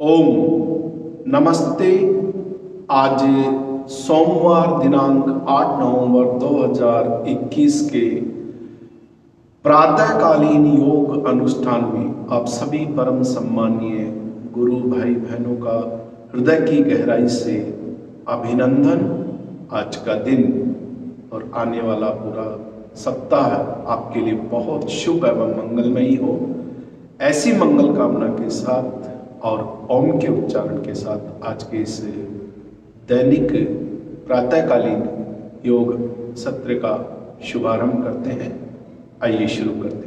ओम नमस्ते। आज सोमवार दिनांक 8 नवंबर 2021 के प्रातःकालीन योग अनुष्ठान में आप सभी परम सम्मानीय गुरु भाई बहनों का हृदय की गहराई से अभिनंदन। आज का दिन और आने वाला पूरा सप्ताह आपके लिए बहुत शुभ एवं मंगलमयी हो। ऐसी मंगल कामना के साथ और ओम के उच्चारण के साथ आज के इस दैनिक प्रातःकालीन योग सत्र का शुभारंभ करते हैं। आइए शुरू करते हैं।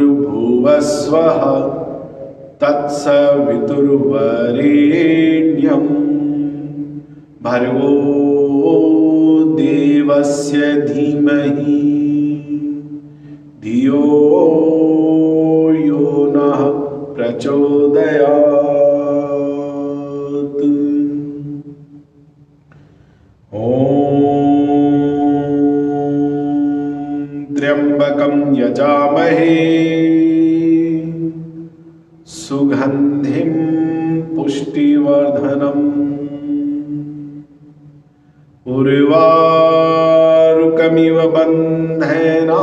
भूर्भुवस्वः तत्सवितुर्वरेण्यं भर्गो देवस्य धीमहि धियो यो नः प्रचोदयात्। त्र्यंबकं यजामहे सुगंधिं पुष्टिवर्धनम् उर्वारुकमिव बन्धनान्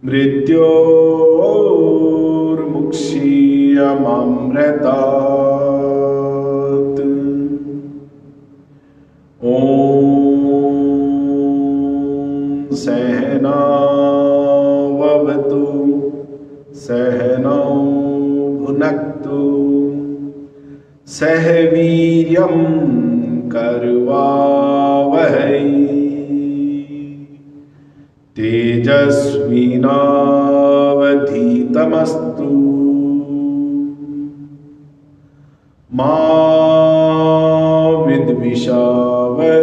मृत्योर्मुक्षीयमामृतात्। सहनाववतु सहनौ भुनक्तु सह वीर्यं करवावहै तेजस्विनावधीतमस्तु मा विद्विषावहै।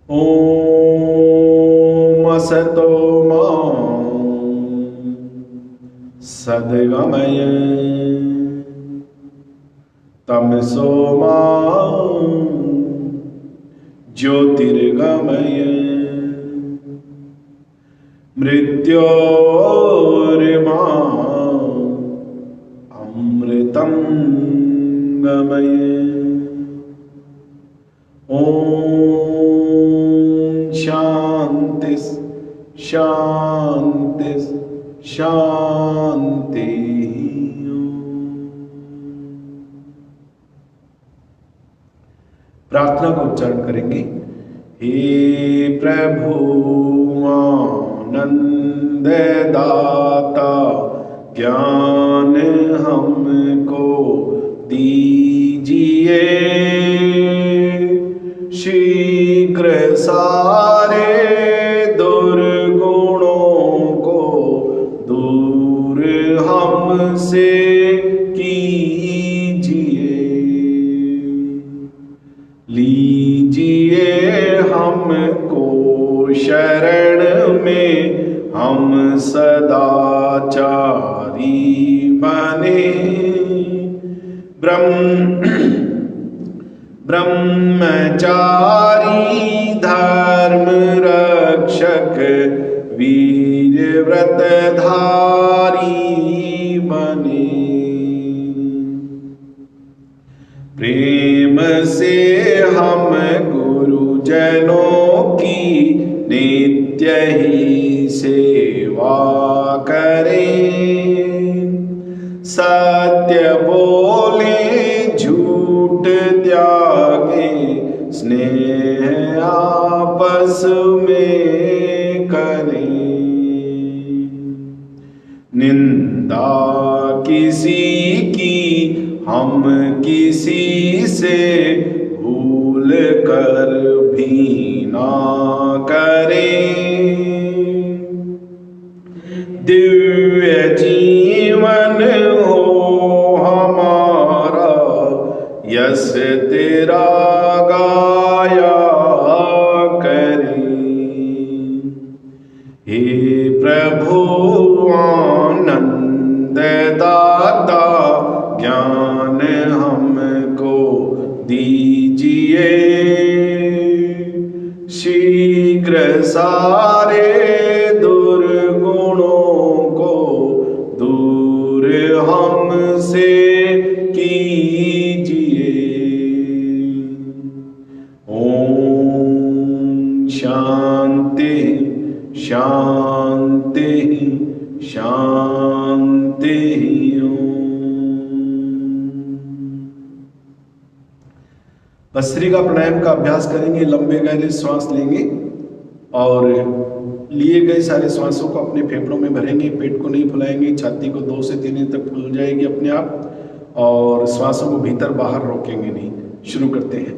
ओम असतो मा सद्गमय तमसो मा ज्योतिर्गमय मृत्योर्मा अमृतं गमय। शांति शांति शांति। प्रार्थना का उच्चारण करेंगे। हे प्रभु आनंद दाता ज्ञान हमको दीजिए, शीघ्र सारे दुर्गुणों को दूर हमसे कीजिए। लीजिए हमको शरण में, हम सदाचारी बने। ब्रह्मचारी धर्म रक्षक वीर व्रतधारी बने। तुमसे हम गुरुजनों की नित्य ही सेवा करें। सत्य बोले झूठ त्यागे, स्नेह आपस में करें। निंदा किसी की हम किसी से भूल कर भी ना करें। दिव्य जीवन हो हमारा, यश तेरा गाया करें। हे प्रभु आनंद दाता, ज्ञान हमको दीजिए। शीघ्र सारे दुर्गुणों को दूर हमसे कीजिए। ओम शांति शांति शांति। भस्त्रिका प्राणायाम का अभ्यास करेंगे। लंबे गहरे श्वास लेंगे और लिए गए सारे श्वासों को अपने फेफड़ों में भरेंगे। पेट को नहीं फुलाएंगे। छाती को 2 से 3 इंच तक फूल जाएगी अपने आप, और श्वासों को भीतर बाहर रोकेंगे नहीं। शुरू करते हैं।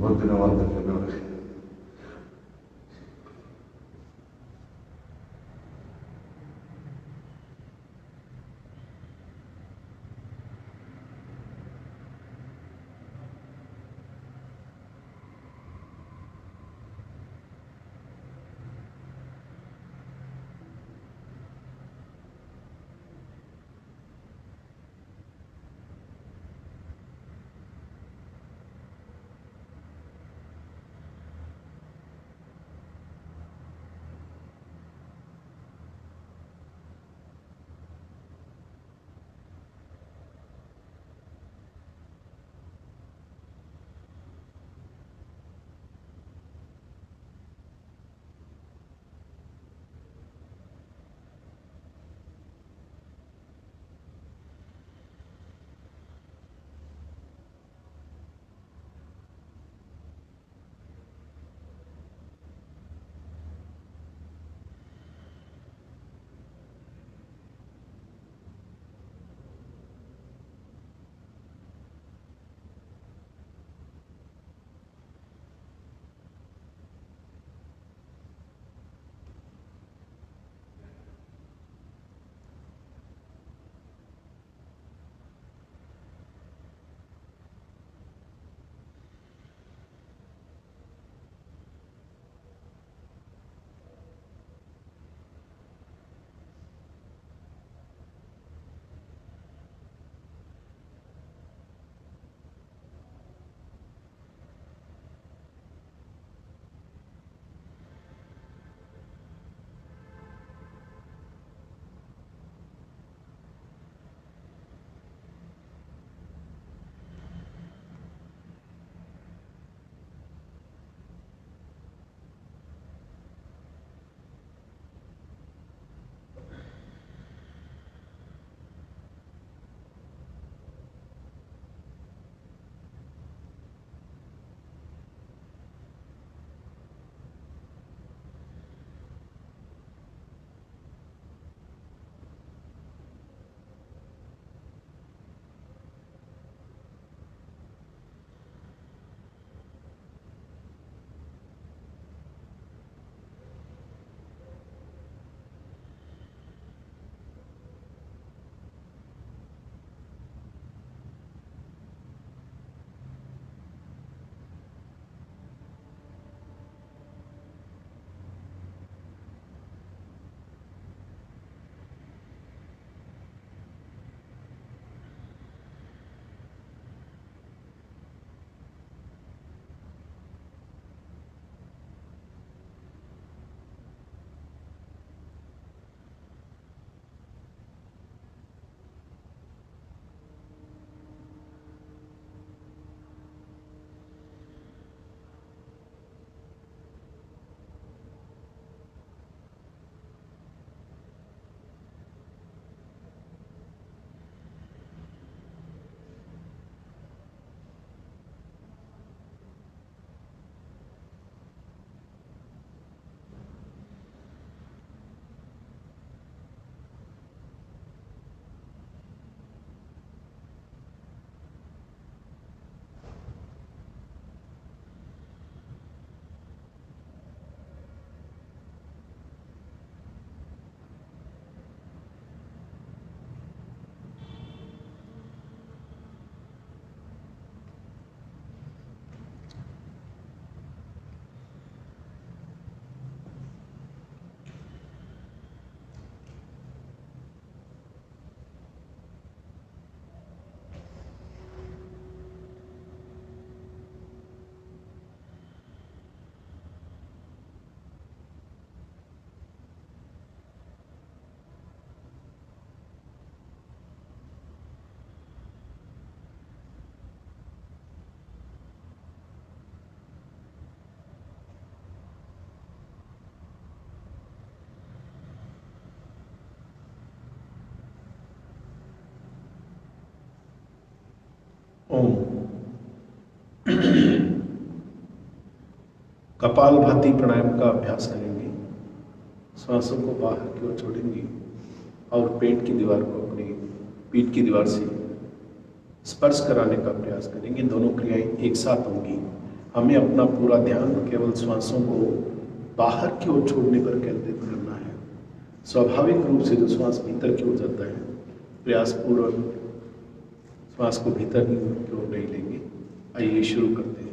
बहुत दिनों बाद देखे लोग। ओम। कपालभाति प्राणायाम का अभ्यास करेंगे। श्वासों को बाहर की ओर छोड़ेंगे और पेट की दीवार को अपनी पीठ की दीवार से स्पर्श कराने का प्रयास करेंगे। दोनों क्रियाएं एक साथ होंगी। हमें अपना पूरा ध्यान केवल श्वासों को बाहर की ओर छोड़ने पर केंद्रित करना है। स्वाभाविक रूप से जो श्वास भीतर की ओर जाता है, प्रयासपूर्वक श्वास को भीतर की ओर नहीं लेंगे। आइए शुरू करते हैं।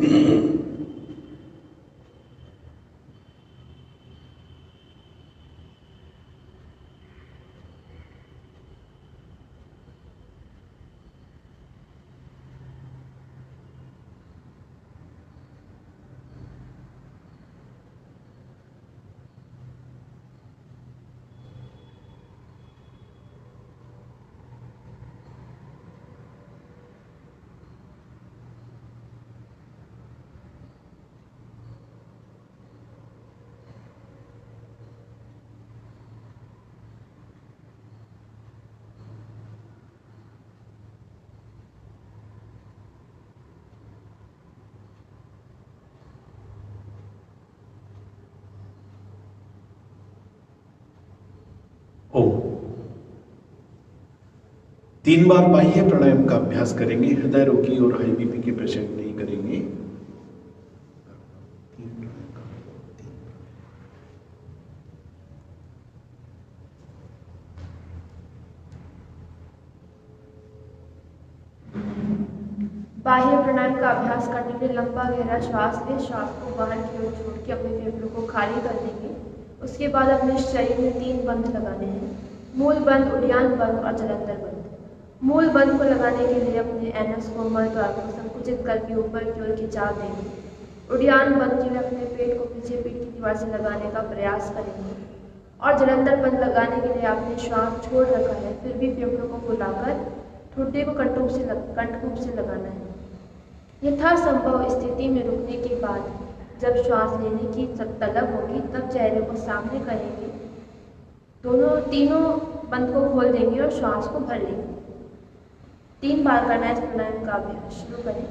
ओम। 3 बार बाह्य प्राणायाम का अभ्यास करेंगे। हृदय रोगी और हाई बीपी के पेशेंट नहीं करेंगे। बाह्य प्राणायाम का अभ्यास करने के लिए लंबा गहरा श्वास ले, श्वास को बाहर की ओर छोड़ के अपने फेफड़ों को खाली कर देंगे। उसके बाद अपने शरीर में 3 बंद लगाने हैं, मूल बंद, उड़ियान बंद और जलंधर बंद। मूल बंद को लगाने के लिए अपने एनस कोमल द्वार को संकुचित करके ऊपर की ओर खिंचा देंगे। उड़ियान बंद के लिए अपने पेट को पीछे पीठ की दीवार से लगाने का प्रयास करेंगे और जलंधर बंद लगाने के लिए आपने श्वास छोड़ रखा है, फिर भी फेफड़ों को फुलाकर ठुड्डे को कंठकूप से लगाना है। यथासंभव स्थिति में रुकने के बाद जब श्वास लेने की तलब होगी तब चेहरे को सामने करेंगे, तीनों बंद को खोल देंगे और श्वास को भर लेंगे। 3 बार करना है इस प्राणायाम का अभ्यास। शुरू करें।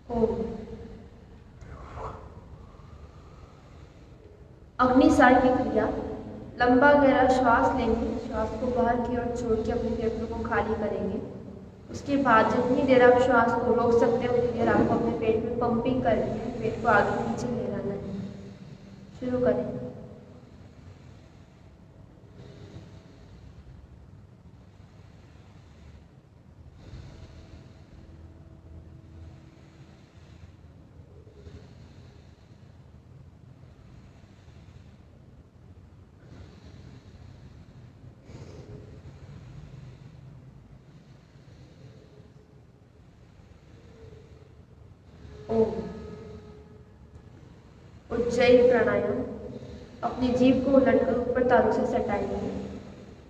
ओम। अग्निसार की क्रिया। लंबा गहरा श्वास लेंगे, श्वास को बाहर की ओर छोड़ के अपने फेफड़ों को खाली करेंगे। उसके बाद जितनी देर आप श्वास को रोक सकते हैं उतनी देर आपको अपने पेट में पंपिंग करनी है, पेट को आगे पीछे ले जाना है। शुरू करें। ओम। उज्जयी प्राणायाम। अपनी जीभ को उलटकर ऊपर तालू से सटाएंगे।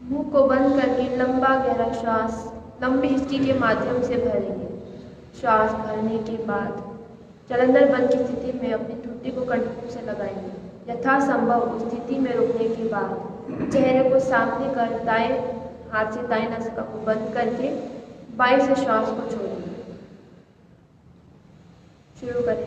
मुंह को बंद करके लंबा गहरा श्वास लंबी हिस्ट्री के माध्यम से भरेंगे। श्वास भरने के बाद जलंधर बंद की स्थिति में अपनी ठुड्डी को कंठकूप से लगाएंगे। यथासंभव स्थिति में रुकने के बाद चेहरे को सामने कर दाएं हाथ से दाएं नासिका को बंद करके बाएं से श्वास को छोड़ेंगे। शुरू करें।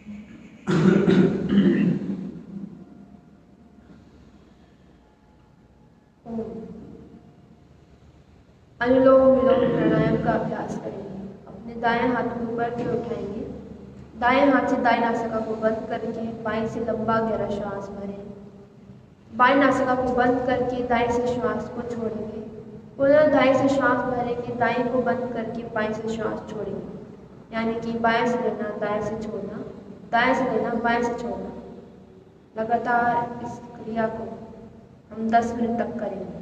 ओम। अनुलोम विलोम प्राणायाम का अभ्यास करेंगे। अपने दाएं हाथ को ऊपर की ओर उठाएंगे। दाएं हाथ से दाएं नासिका को बंद करके बाएं से लंबा गहरा श्वास भरें। बाएं नासिका को बंद करके दाएं से श्वास को छोड़ेंगे। पुनः दाएं से श्वास भरेंगे, दाएं को बंद करके बाएं से श्वास छोड़ेंगे। यानी कि बाएं से लेना, दाएं से छोड़ना, दाएं से लेना, बाएं से छोड़ना। लगातार इस क्रिया को हम 10 मिनट तक करेंगे।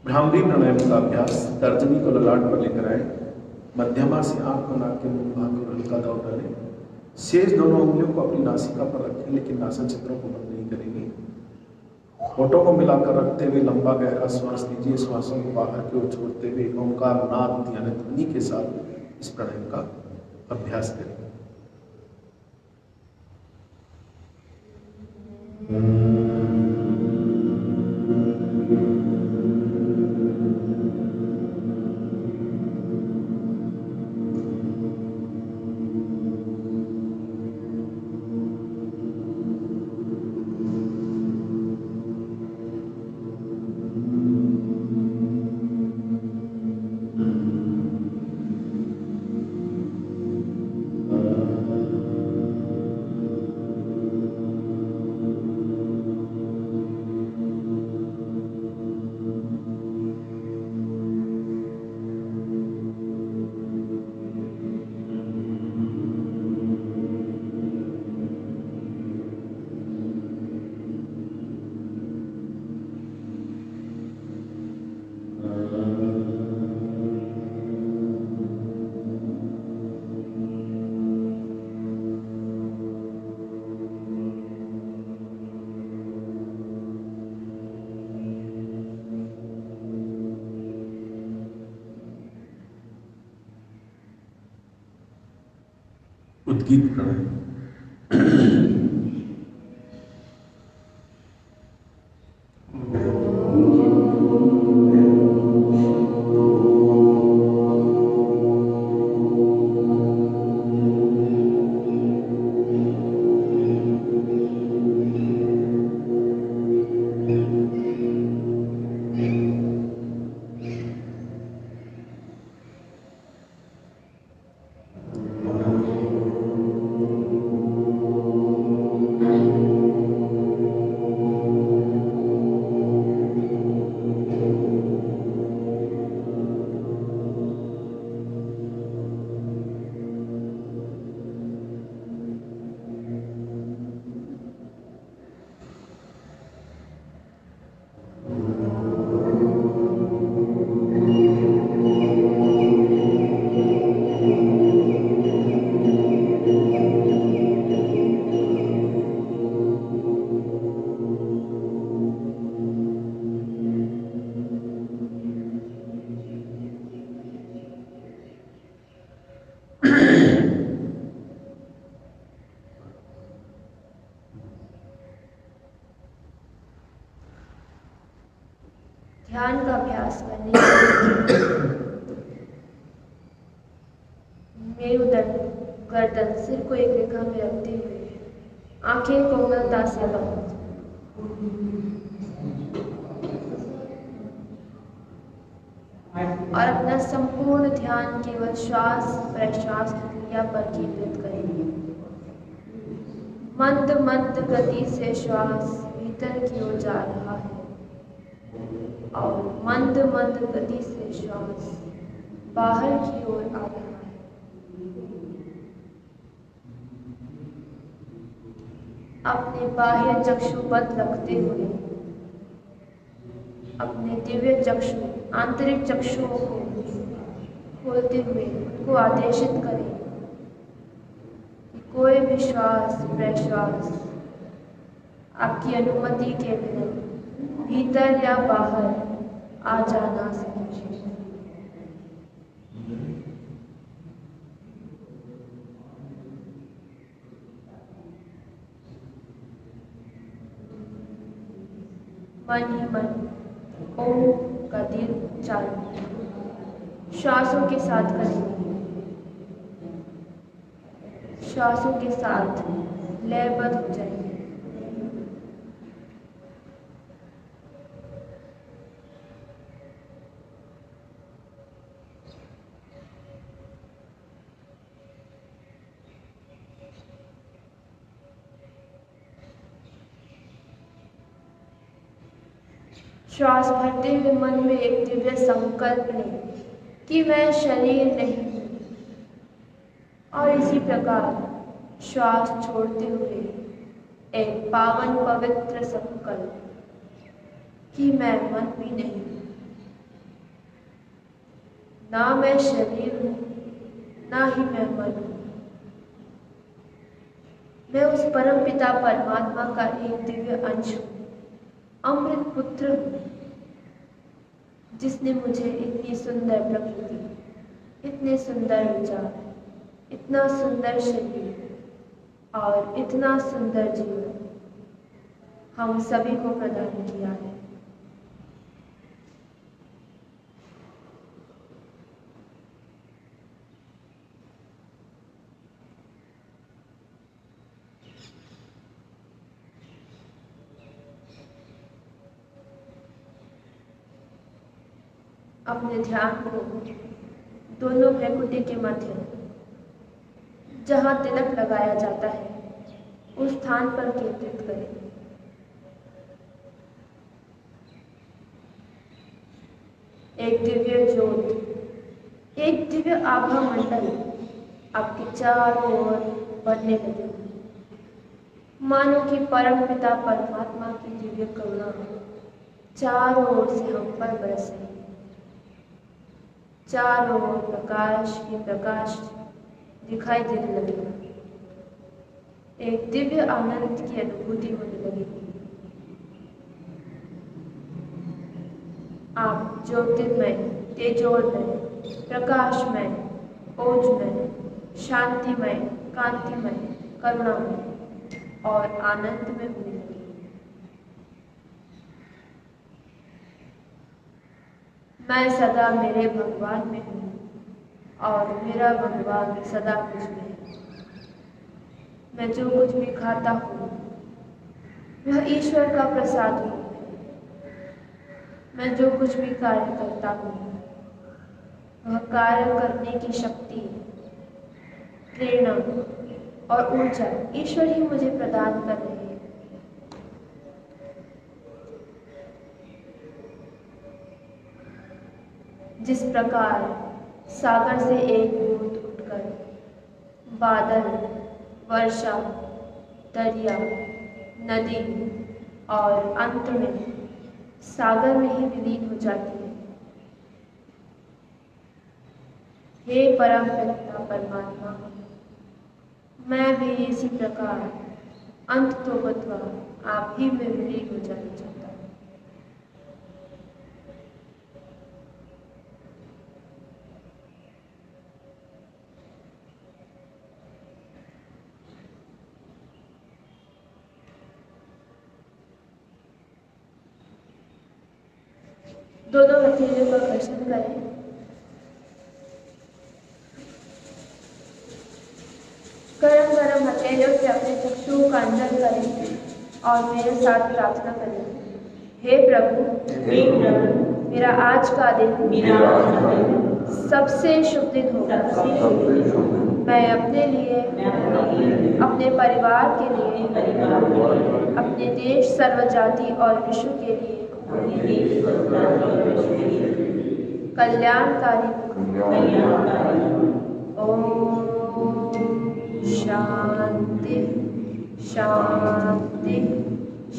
भ्रामरी प्राणायाम का अभ्यास। तर्जनी को ललाट पर लेकर आए, मध्यमा से आंख को नाक के मुंह भाग और हल्का दाव डालें। शेष दोनों उंगलियों को अपनी नासिका पर रखें, लेकिन नासन छिद्रों को बंद नहीं करेंगे। होठों को मिलाकर रखते हुए लंबा गहरा श्वास लीजिए। श्वासों को बाहर की ओर छोड़ते हुए ओंकार नाद यानी ध्वनि के साथ इस प्राणायाम का अभ्यास करें। उद्गीत प्राणायाम। ध्यान का अभ्यास करने के लिए मेरुदंड, गर्दन, सिर को एक रेखा में रखते हुए आंखें कोमलता से बंद। और अपना संपूर्ण ध्यान केवल श्वास प्रश्वास की क्रिया पर केंद्रित करेंगे। मंद मंद गति से श्वास भीतर की ओर जा रहा है और मंद मंद गति से श्वास बाहर की ओर आ रहा है। अपने बाह्य चक्षु बंद रखते हुए अपने दिव्य चक्षु, आंतरिक चक्षुओं को खोलते हुए उनको आदेशित करें कि कोई भी श्वास प्रश्वास आपकी अनुमति के बिना भीतर या बाहर आ जा ना सके। मन ही मन ओम का दीर्घ उच्चारण श्वासों के साथ करेंगे। श्वासों के साथ लयबद्ध हो जाएंगे। श्वास भरते हुए मन में एक दिव्य संकल्प लें कि मैं शरीर नहीं हूँ, और इसी प्रकार श्वास छोड़ते हुए एक पावन पवित्र संकल्प कि मैं मन भी नहीं हूँ, ना मैं शरीर हूँ, ना ही मैं मन हूँ। मैं उस परम पिता परमात्मा का एक दिव्य अंश हूँ, अमृत पुत्र हूँ, जिसने मुझे इतनी सुंदर प्रकृति, इतने सुंदर विचार, इतना सुंदर शरीर और इतना सुंदर जीवन हम सभी को प्रदान किया है। अपने ध्यान को दोनों भ्रुकुटी के मध्य, जहाँ तिलक लगाया जाता है, उस स्थान पर केंद्रित करें। एक दिव्य ज्योत, एक दिव्य आभा मंडल आपके चारों ओर बढ़ने लगे, मानो कि परम पिता परमात्मा की दिव्य करुणा चारों ओर से हम पर बरस रही है। चारों ओर प्रकाश ही प्रकाश दिखाई देने लगेगा। एक दिव्य आनंद की अनुभूति होने लगेगी। आप ज्योतिर्मय, तेजोमय, प्रकाशमय, ओजमय, शांतिमय, कांतिमय, करुणामय और आनंदमय होने लगेगी। मैं सदा मेरे भगवान में हूँ और मेरा भगवान सदा मुझ में है। मैं जो कुछ भी खाता हूँ वह ईश्वर का प्रसाद है। मैं जो कुछ भी कार्य करता हूँ वह कार्य करने की शक्ति, प्रेरणा और ऊर्जा ईश्वर ही मुझे प्रदान कर रहे हैं। जिस प्रकार सागर से एक बूंद उठकर बादल, वर्षा, दरिया, नदी और अंत में सागर में ही विलीन हो जाती है। हे परम पिता परमात्मा, मैं भी इसी प्रकार अंत तो बतवा आप ही में विलीन हो जाना चाहता हूँ। दोनों हथेलियों का घर्षण करें। गरम गरम हथेलियों से अपने चक्षुओं का अंजन करें और मेरे साथ प्रार्थना करें। हे प्रभु, मेरा आज का दिन सबसे शुभ दिन होगा। मैं अपने लिए, अपने परिवार के लिए, अपने देश, सर्व जाति और विश्व के लिए कल्याणकारी ओम शांति शांति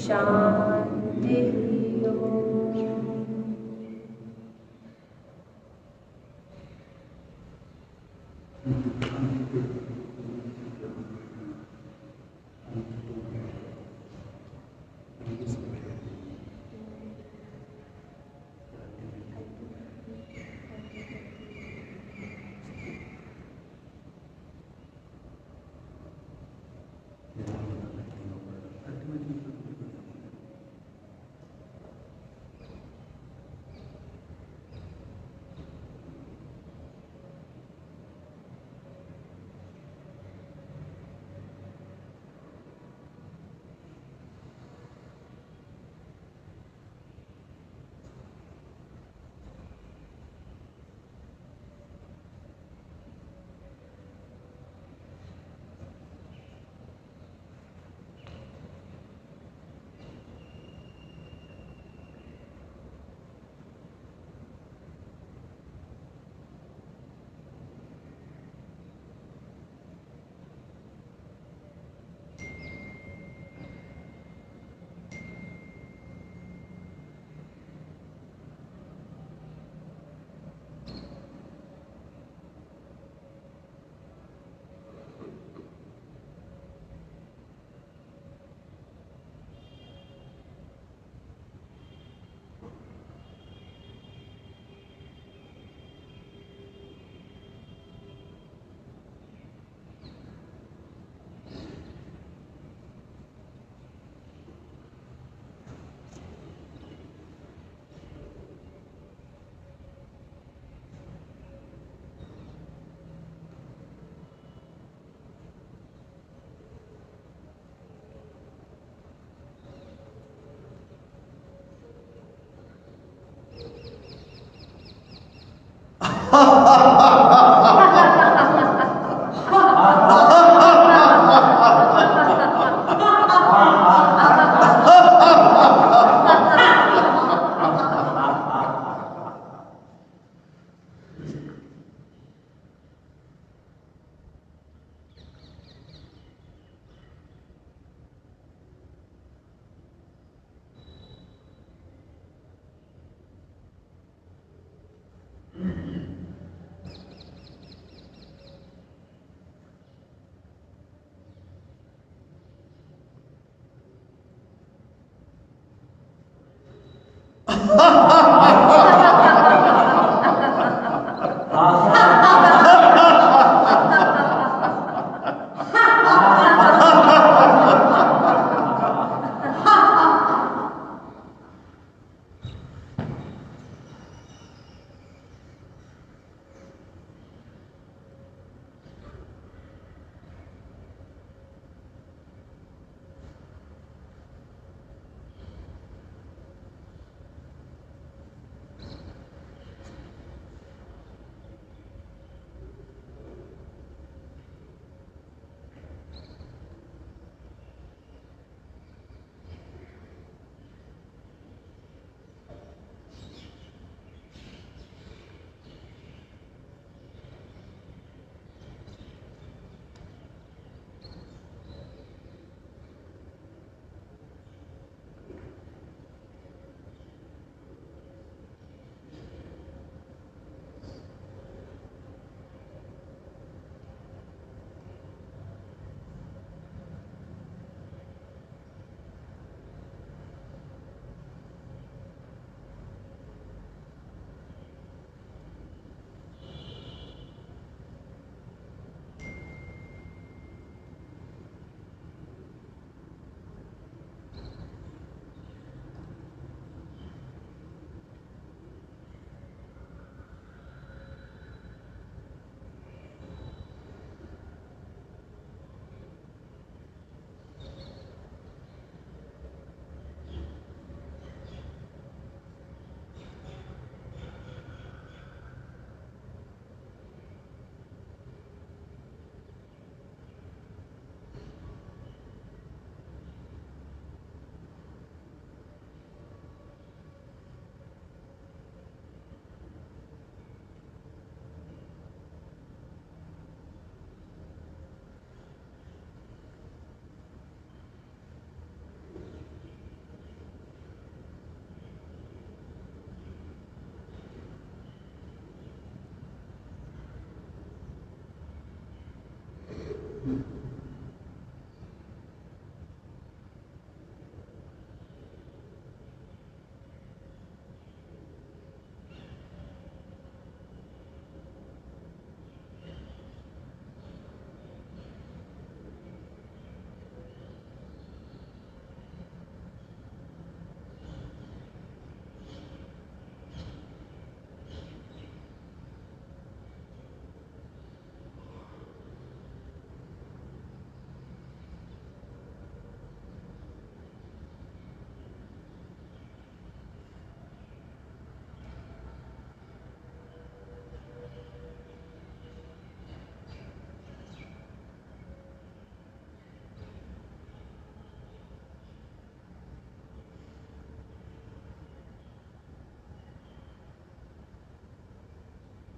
शांति।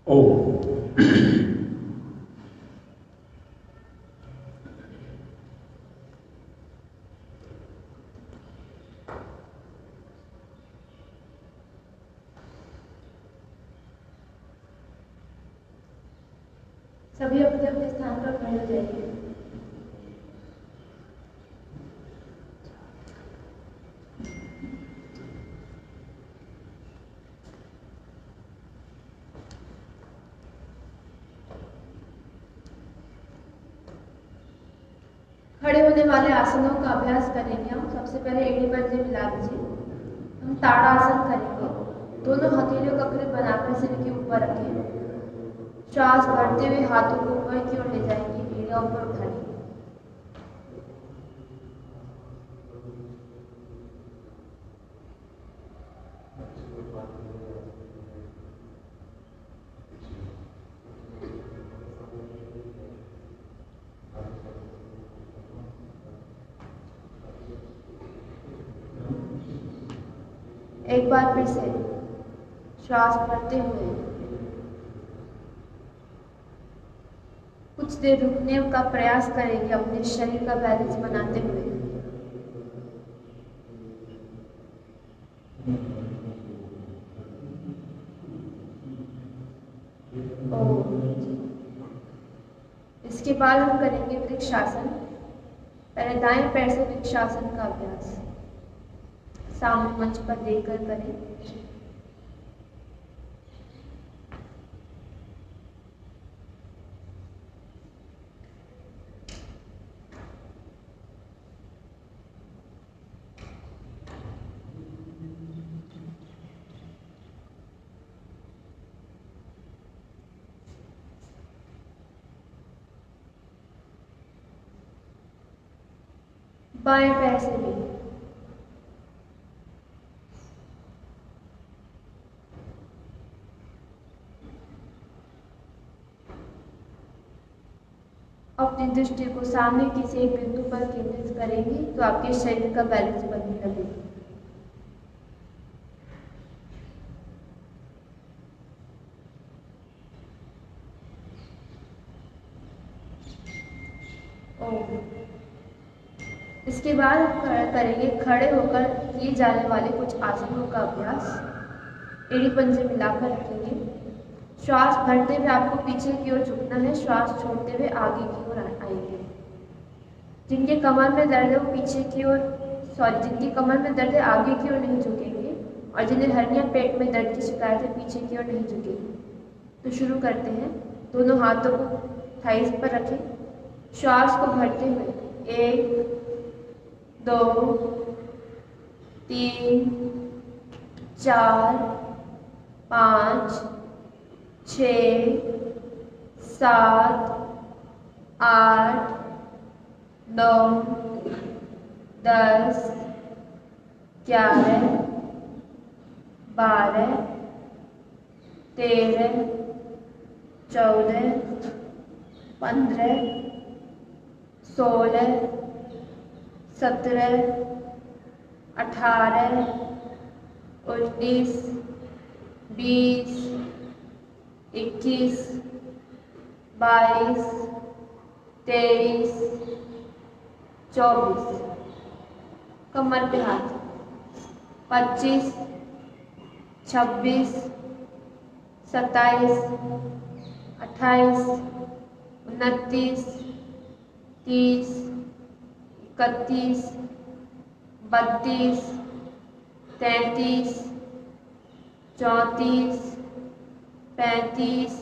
ओ सभी अपने अपने स्थान पर खड़े हो जाइए। खड़े होने वाले आसनों का अभ्यास करेंगे हम। सबसे पहले एड़ी पंजे मिला लीजिए। हम ताड़ासन करेंगे। दोनों हथेलियों का ग्रिप बनाकर सिर के ऊपर रखें। श्वास भरते हुए हाथों को ऊपर की ओर ले जाएंगे, एड़ियां ऊपर उठाएंगे। एक बार फिर से श्वास भरते हुए कुछ देर रुकने का प्रयास करेंगे अपने शरीर का बैलेंस बनाते हुए। इसके बाद हम करेंगे वृक्षासन। पहले दाएं पैर से वृक्षासन का अभ्यास सामने मंच पर देखकर करें। बाएं पैर से भी अपनी दृष्टि को सामने किसी एक बिंदु पर केंद्रित करेंगे तो आपके शरीर का बैलेंस बनने लगेगा। इसके बाद हम करेंगे खड़े होकर किए जाने वाले कुछ आसनों का अभ्यास। एड़ी पंजे मिलाकर रखेंगे। श्वास भरते हुए आपको पीछे की ओर झुकना है, श्वास छोड़ते हुए आगे की ओर आएंगे। जिनके कमर में दर्द है वो पीछे की ओर जिनकी कमर में दर्द है आगे की ओर नहीं झुकेंगे, और जिन्हें हर्निया पेट में दर्द की शिकायत है पीछे की ओर नहीं झुकेंगे। तो शुरू करते हैं। दोनों हाथों को थाइस पर रखें। श्वास को भरते हुए 1 2 3 4 5 6 7 8 9 10 11 12 13 14 15 16 17 18 19 20 21 22 23 24 कमर पे हाथ 25 26 27 28 29 30 31 32 33 34 35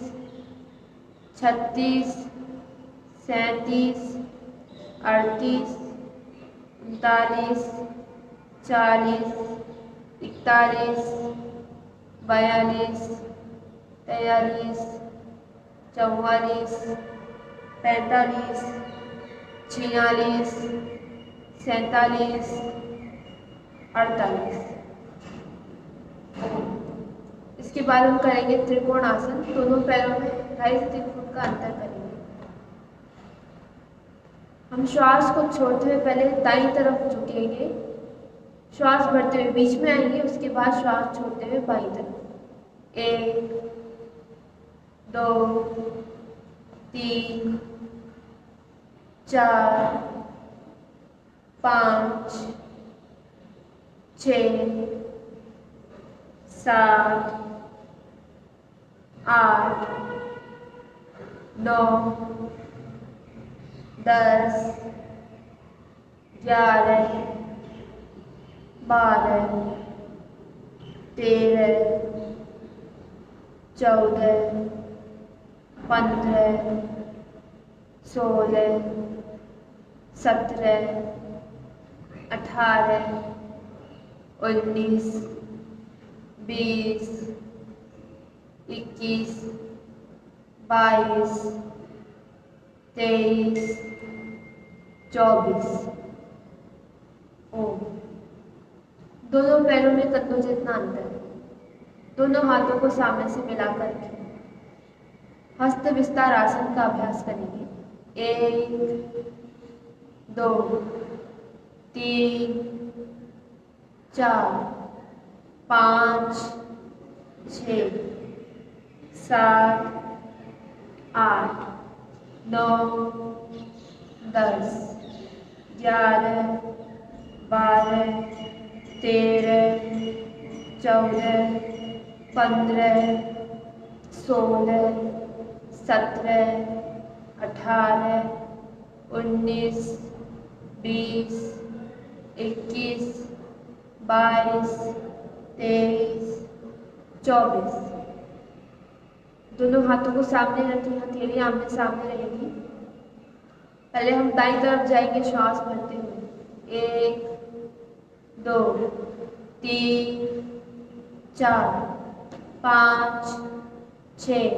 36 37 38 39 40 41 42 43 44 45 46 47 48। इसके बाद हम करेंगे त्रिकोण आसन। दोनों पैरों में 2.5 से 3 फुट का अंतर करेंगे। हम श्वास को छोड़ते हुए पहले दाईं तरफ झुकेंगे, श्वास भरते हुए बीच में आएंगे, उसके बाद श्वास छोड़ते हुए बाईं तरफ। 1 2 3 4 5 6 7 8 9 10 11 12 13 14 15 16 17 18 19 20 21 22 23 24। दोनों पैरों में कंधों जितना अंतर। दोनों हाथों को सामने से मिलाकर रखें। हस्त विस्तार आसन का अभ्यास करेंगे। 1 2 3 4 5 6 7 8 9 10 11 12 13 14 15 16 17 18 19 20 21 22 23 24। दोनों हाथों को सामने रखें, हथेली आमने सामने रहेगी। पहले हम दाईं तरफ जाएंगे श्वास भरते हुए। 1 2 3 4 5 6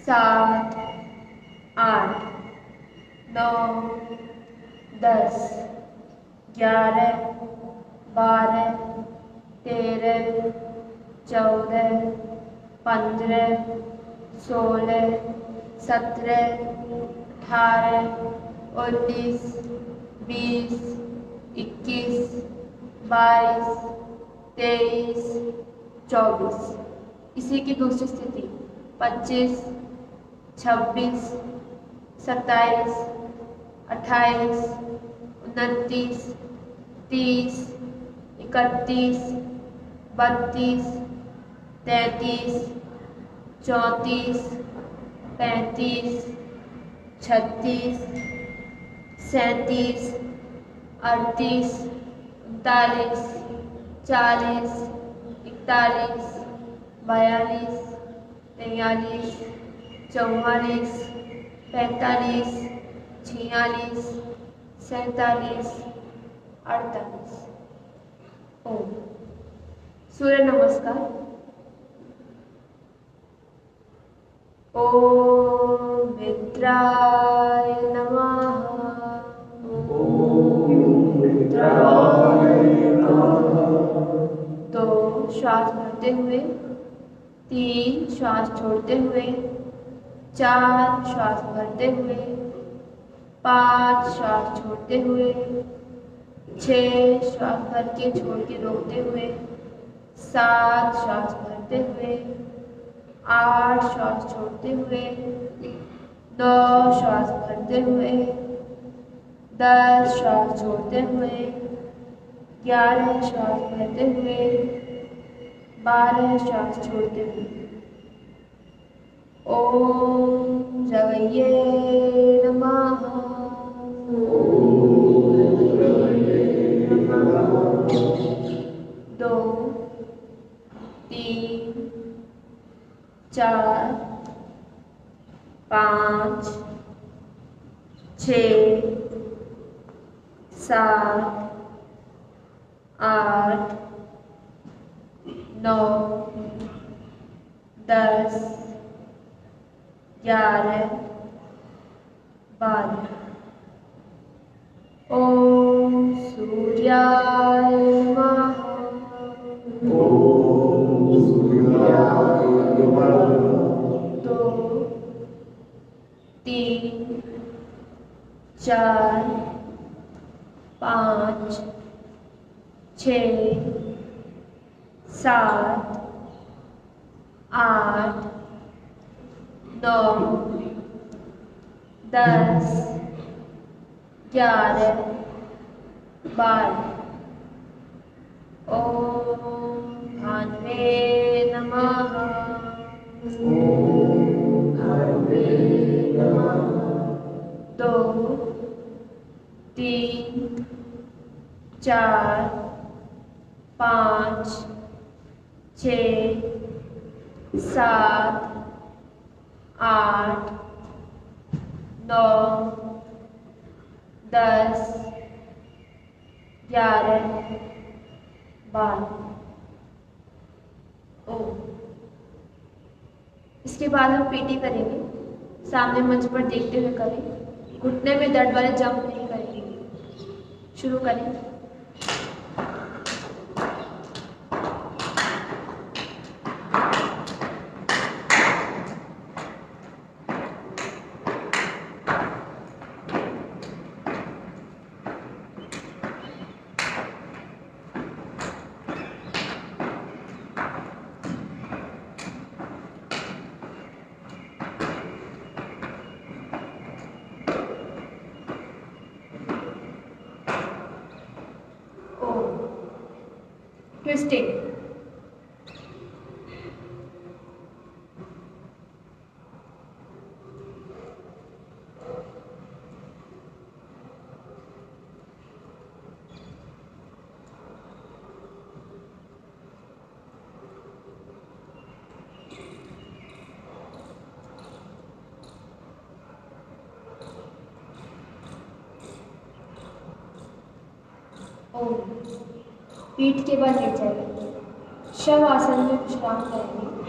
7 8 9 10 11 12 13 14 15 16 17 18 19 20 21 22 23 24। इसी की दूसरी स्थिति 25 26 27 28 29 30 31 32 33 34 35 36 37 38 39 40 41 42 43 44 45 46 47 48। ओम। सूर्य नमस्कार। ओम मित्राय नमः। दो श्वास भरते हुए, 3 श्वास छोड़ते हुए, 4 श्वास भरते हुए, 5 श्वास छोड़ते हुए, 6 श्वास भर के छोड़ के रोकते हुए, 7 श्वास भरते हुए, 8 श्वास छोड़ते हुए, 9 श्वास भरते हुए, 10 श्वास छोड़ते हुए, 11 श्वास भरते हुए, 12 श्वास छोड़ते हुए। ओम जगये नमः। दो 3 4 5 6 7 8 9 10 11 12। ओम सूर्याय नमः। दो 3 4 5 6 7 8 9 10 11 12। ओम भान्वे नमः। दो 3 4 5 6 7 8 9 10 11 12। ओम। इसके बाद हम पीटी करेंगे। सामने मंच पर देखते हुए करें। घुटने में दर्द वाले जंप नहीं करेंगे। शुरू करें। ट्विस्टिंग। ओम। पीठ के बल लेट जाइए। शव आसन में विश्राम करेंगे।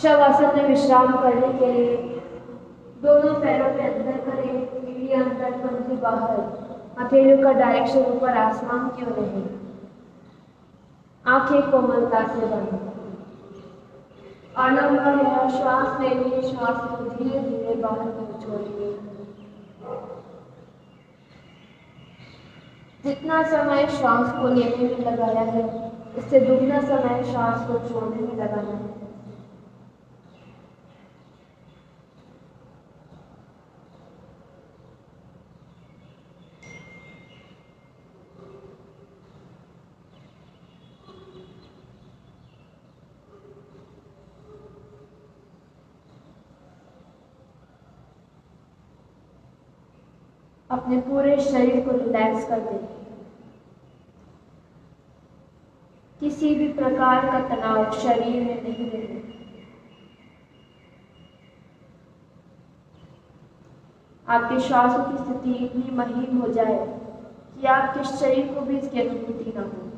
शव आसन में विश्राम करने के लिए दोनों पैरों में अंदर करें, एड़ियां अंदर, पंजे बाहर, हथेलियों का डायरेक्शन ऊपर आसमान की ओर रहे। आंखें कोमलता से बंद। आनंद भरा श्वास लेंगे, श्वास को धीरे धीरे बाहर की ओर छोड़िए। जितना समय श्वास को लेने में लगाया है, इससे दुगना समय श्वास को छोड़ने में लगाना है। अपने पूरे शरीर को रिलैक्स कर दें। किसी भी प्रकार का तनाव शरीर में नहीं रहना। आपके श्वासों की स्थिति इतनी महीन हो जाए कि आपके शरीर को भी इसकी अनुभूति न हो।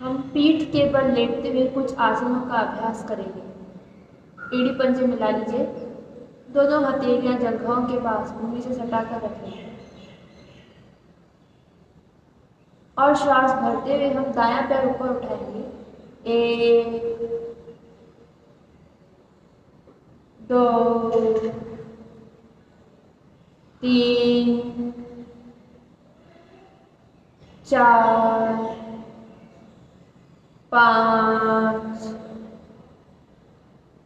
हम पीठ के बल लेटते हुए कुछ आसनों का अभ्यास करेंगे। एड़ी पंजे मिला लीजिए। दोनों हथेलियां जंघों के पास भूमि से सटाकर रखें और श्वास भरते हुए हम दायां पैर ऊपर उठाएंगे। 1 2 3 4 5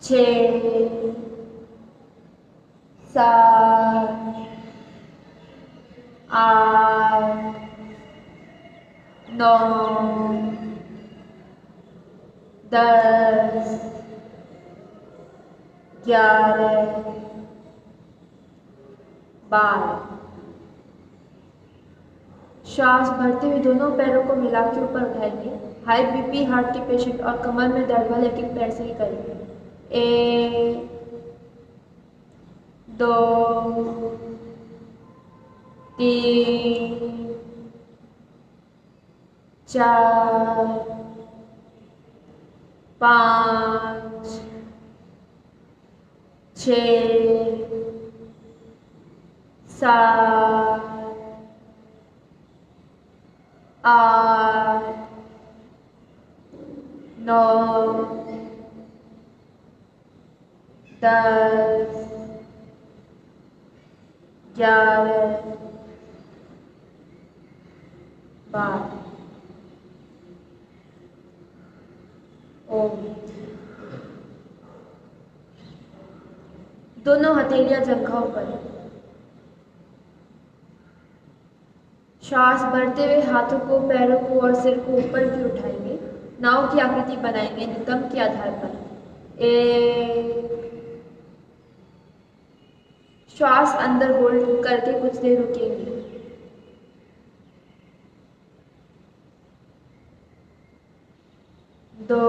6 7 8 9 10 11 12। श्वास भरते हुए दोनों पैरों को मिला के ऊपर उठाएंगे। हाई बीपी, हार्ट के पेशेंट और कमर में दर्द वाले एक पैर से ही करेंगे। 1 2 3 4 5 6 7 8 9 10 11 12। ओम। दोनों हथेलियां जंघों पर। श्वास भरते हुए हाथों को, पैरों को और सिर को ऊपर की उठाएंगे। नाव की आकृति बनाएंगे नितंब के आधार पर। ए श्वास अंदर होल्ड करके कुछ देर रुकेंगे। 2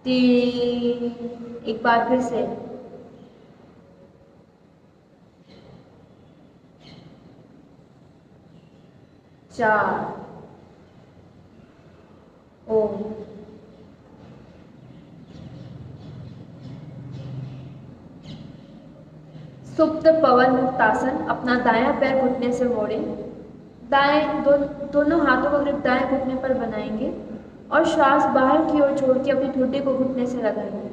3 एक बार फिर से। 4 ओम। सुप्त पवन मुक्तासन। अपना दायां पैर घुटने से मोड़ें। दोनों हाथों को ग्रिप दाएं घुटने पर बनाएंगे और श्वास बाहर की ओर छोड़ के अपनी ठुड्डी को घुटने से लगाएंगे।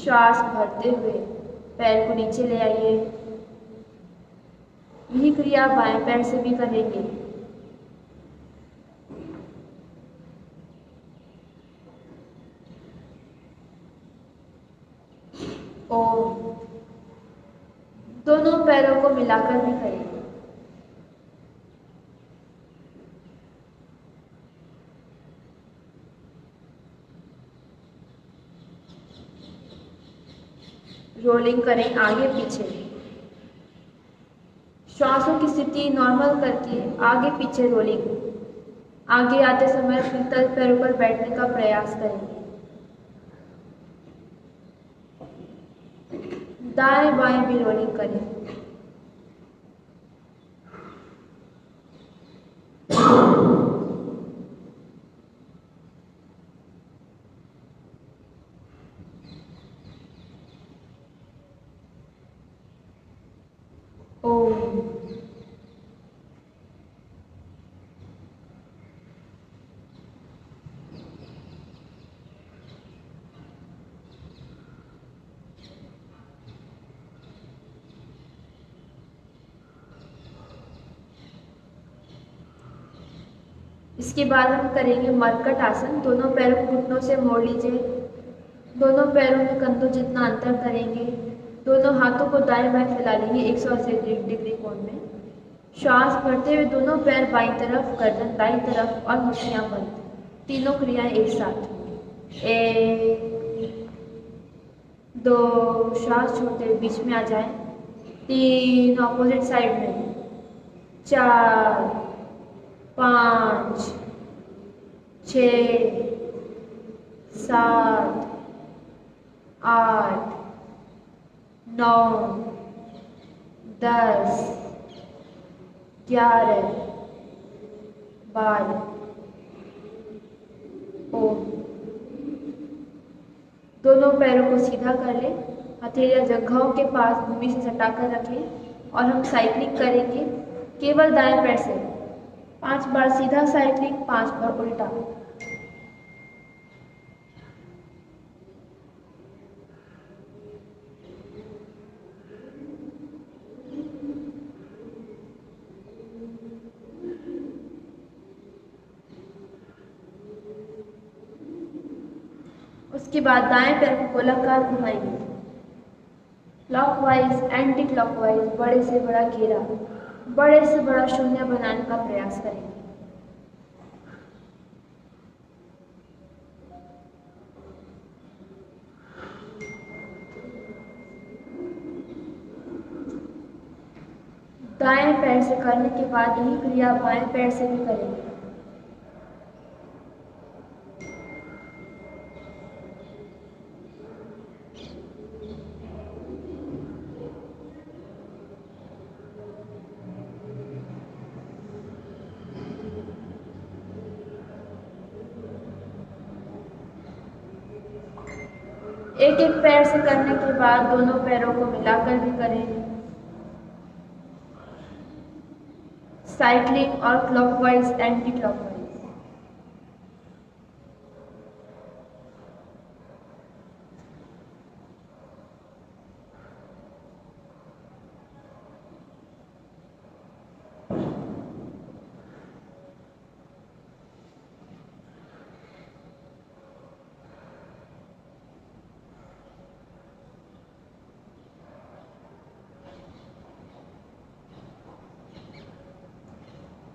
श्वास भरते हुए पैर को नीचे ले आइए। यही क्रिया बाएं पैर से भी करेंगे। ओम। दोनों पैरों को मिलाकर भी करेंगे। रोलिंग करें आगे पीछे। श्वासों की स्थिति नॉर्मल करके आगे पीछे रोलिंग। आगे आते समय अपने तल पैरों पर बैठने का प्रयास करेंगे। दाएं बाएं भी रोलिंग करें। ओम। इसके बाद हम करेंगे मरकट आसन। दोनों पैरों को घुटनों से मोड़ लीजिए। दोनों पैरों में कंधों जितना अंतर करेंगे। दोनों हाथों को दाएं बाएं फैला लेंगे 180 डिग्री कोण में। श्वास भरते हुए दोनों पैर बाईं तरफ, गर्दन दाईं तरफ और मुट्ठियां बंद। तीनों क्रियाएं एक साथ। 1 2 श्वास छोड़ते हुए बीच में आ जाए। 3 ऑपोजिट साइड में। 4 5 6 7 8 9 10 11 12। ओम। दोनों पैरों को सीधा कर लें। हथेलियां जगहों के पास भूमि से सटाकर रखें और हम साइक्लिंग करेंगे केवल दाएं पैर से। 5 बार सीधा साइक्लिंग, 5 बार उल्टा। उसके बाद दाएं पैर को गोलाकार घुमाएंगे। क्लॉकवाइज, एंटी क्लॉकवाइज, बड़े से बड़ा घेरा, बड़े से बड़ा शून्य बनाने का प्रयास करेंगे। दाएं पैर से करने के बाद यही क्रिया बाएं पैर से भी करेंगे। एक एक पैर से करने के बाद दोनों पैरों को मिलाकर भी करें। साइक्लिंग और क्लॉकवाइज, एंटी क्लॉकवाइज।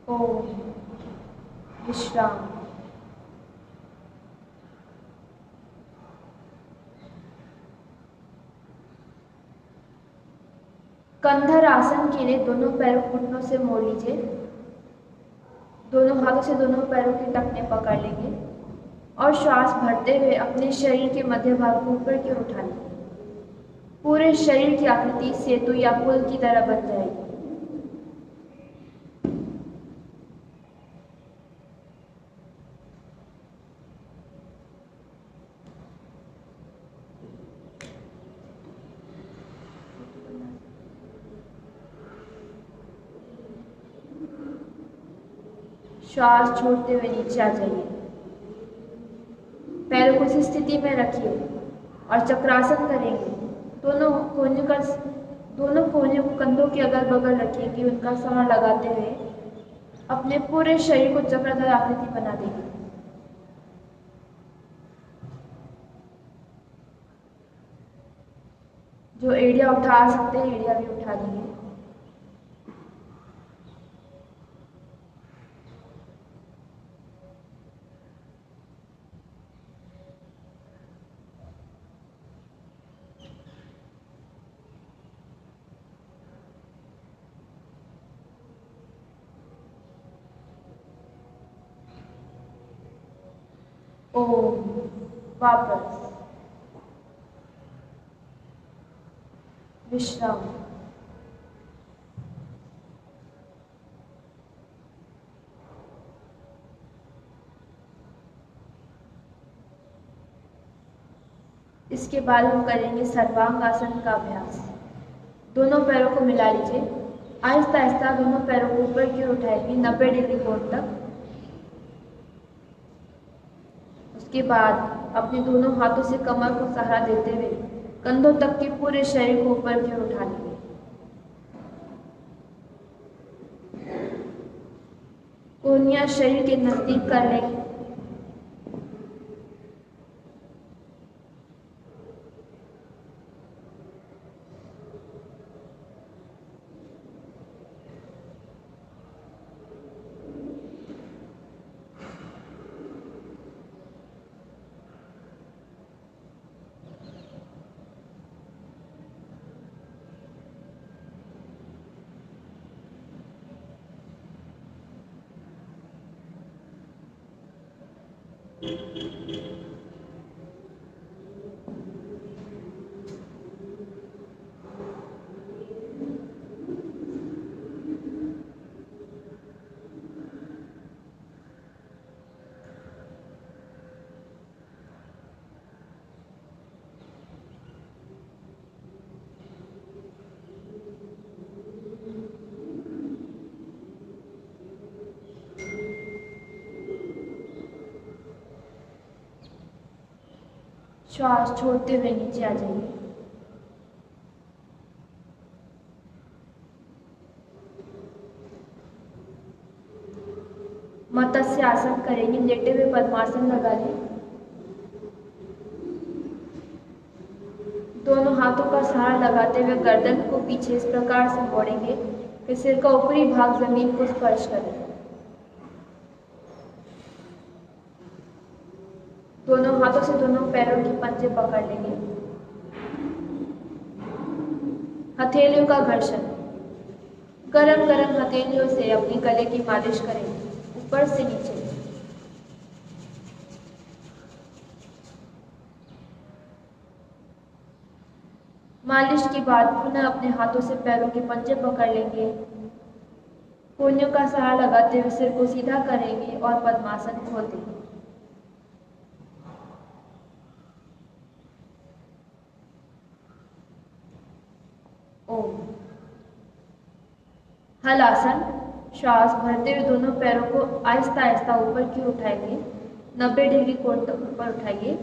ओम विश्राम। कंधर आसन के लिए दोनों पैरों घुटनों से मोड़ लीजिए। दोनों हाथों से दोनों पैरों की टखने पकड़ लेंगे और श्वास भरते हुए अपने शरीर के मध्य भाग को ऊपर की ओर उठा लेंगे। पूरे शरीर की आकृति सेतु या पुल की तरह बन जाएगी। श्वास छोड़ते हुए नीचे आ जाइए। पैरों को इस स्थिति में रखिए और चक्रासन करेंगे। दोनों कोहनियों को कंधों के अगल बगल रखिए। उनका सहारा लगाते हुए अपने पूरे शरीर को चक्रधर आकृति बना देंगे। जो एड़िया उठा सकते हैं एड़िया भी उठा देंगे। ओम वापस विश्राम। इसके बाद हम करेंगे सर्वांग आसन का अभ्यास। दोनों पैरों को मिला लीजिए। आहिस्ता आहिस्ता दोनों पैरों को ऊपर की ओर उठाएंगे 90 डिग्री कोण तक। उसके बाद अपने दोनों हाथों से कमर को सहारा देते हुए कंधों तक के पूरे शरीर को ऊपर की ओर उठा लेंगे। कोहनियां शरीर के नजदीक कर लेंगे। श्वास छोड़ते हुए नीचे आ जाइए। मत्स्य आसन करेंगे। लेटे हुए पद्मासन लगा लें। दोनों हाथों का सहारा लगाते हुए गर्दन को पीछे इस प्रकार से मोड़ेंगे कि सिर का ऊपरी भाग जमीन को स्पर्श करे। दोनों हाथों से दोनों पैरों के पंजे पकड़ लेंगे। हथेलियों का घर्षण। गरम गरम हथेलियों से अपने गले की मालिश करेंगे ऊपर से नीचे। मालिश के बाद पुनः अपने हाथों से पैरों के पंजे पकड़ लेंगे। कोहनियों का सहारा लगाते हुए सिर को सीधा करेंगे और पद्मासन खोल देंगे। ओम। हल आसन। श्वास भरते हुए दोनों पैरों को आहिस्ता आहिस्ता ऊपर की उठाएंगे। 90 डिग्री कोण तक ऊपर उठाइए।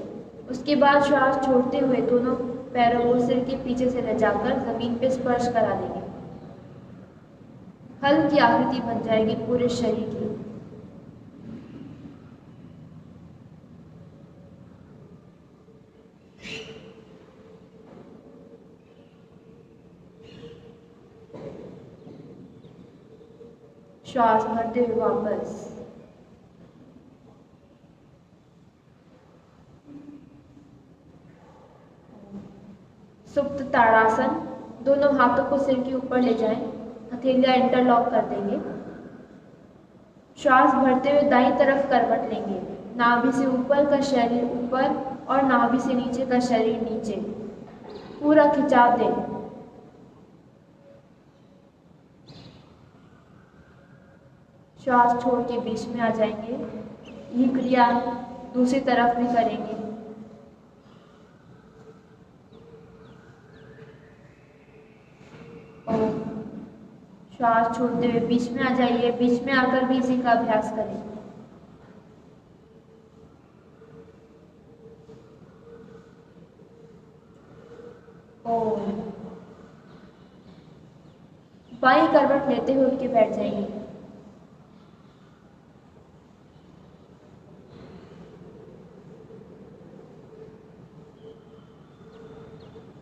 उसके बाद श्वास छोड़ते हुए दोनों पैरों को सिर के पीछे से ले जाकर जमीन पे स्पर्श करा देंगे। हल की आकृति बन जाएगी पूरे शरीर की। श्वास भरते हुए वापस। सुप्त ताड़ासन। दोनों हाथों को सिर के ऊपर ले जाएं, हथेलियां इंटरलॉक कर देंगे। श्वास भरते हुए दाईं तरफ करवट लेंगे। नाभि से ऊपर का शरीर ऊपर और नाभि से नीचे का शरीर नीचे। पूरा खिंचाव दें। श्वास छोड़ के बीच में आ जाएंगे। ये क्रिया दूसरी तरफ भी करेंगे। और श्वास छोड़ते हुए बीच में आ जाइए। बीच में आकर भी इसी का अभ्यास करें। और बाईं करवट लेते हुए उठ के बैठ जाइए।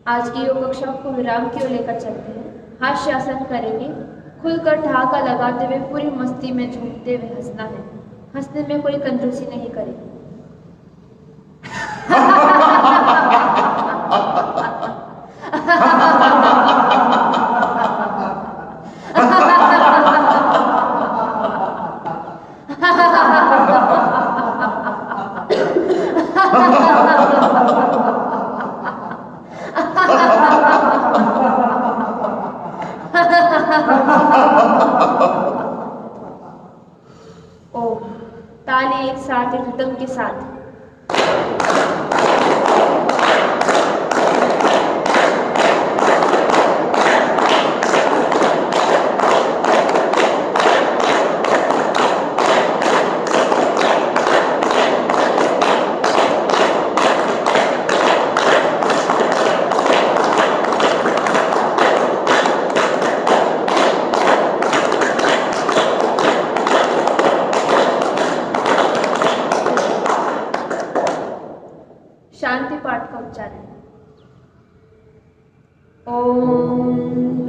आज की योग कक्षा को विराम की ओर लेकर चलते हैं। हास्यासन करेंगे। खुलकर ठहाका लगाते हुए पूरी मस्ती में झूमते हुए हंसना है। हंसने में कोई कंजूसी नहीं करेंगे। ओ ताली एक साथ एक रिदम के साथ। शांति पाठ का उच्चारण। ओम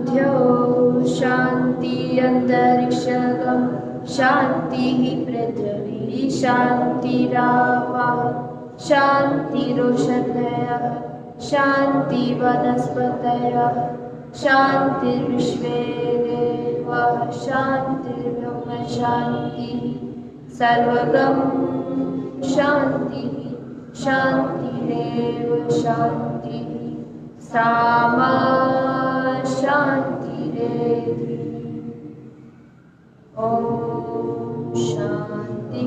द्यौ शांति अंतरिक्षगम शांति पृथ्वी शांतिरापः शांतिरोषधयः शांति वनस्पतयः शांतिर्विश्वे देवाः शांतिर्ब्रह्म शांति सर्वगम शांति शांतिरेव शांति सामा शांतिरेधि। ओम शांति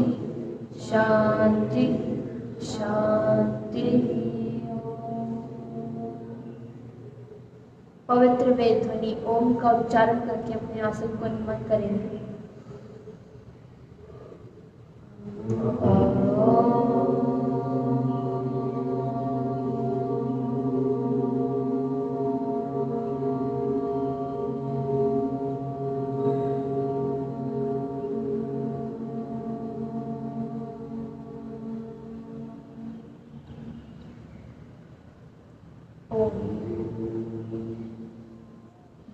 शांति शांति। पवित्र वेद ध्वनि ओम का उच्चारण करके अपने आसन को निमन करेंगे।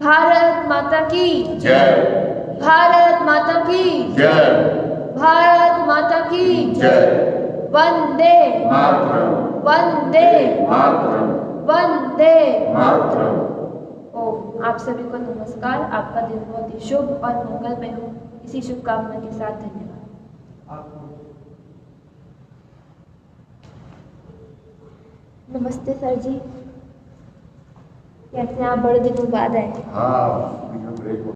भारत माता की जय। भारत माता की जय। भारत माता की जय। वंदे मातरम। वंदे मातरम। वंदे मातरम। ओम। आप सभी को नमस्कार। आपका दिन बहुत ही शुभ और मंगलमय हो, इसी शुभकामना के साथ धन्यवाद। नमस्ते सर जी, कैसे आप? बड़े दिनों बाद आए। हाँ,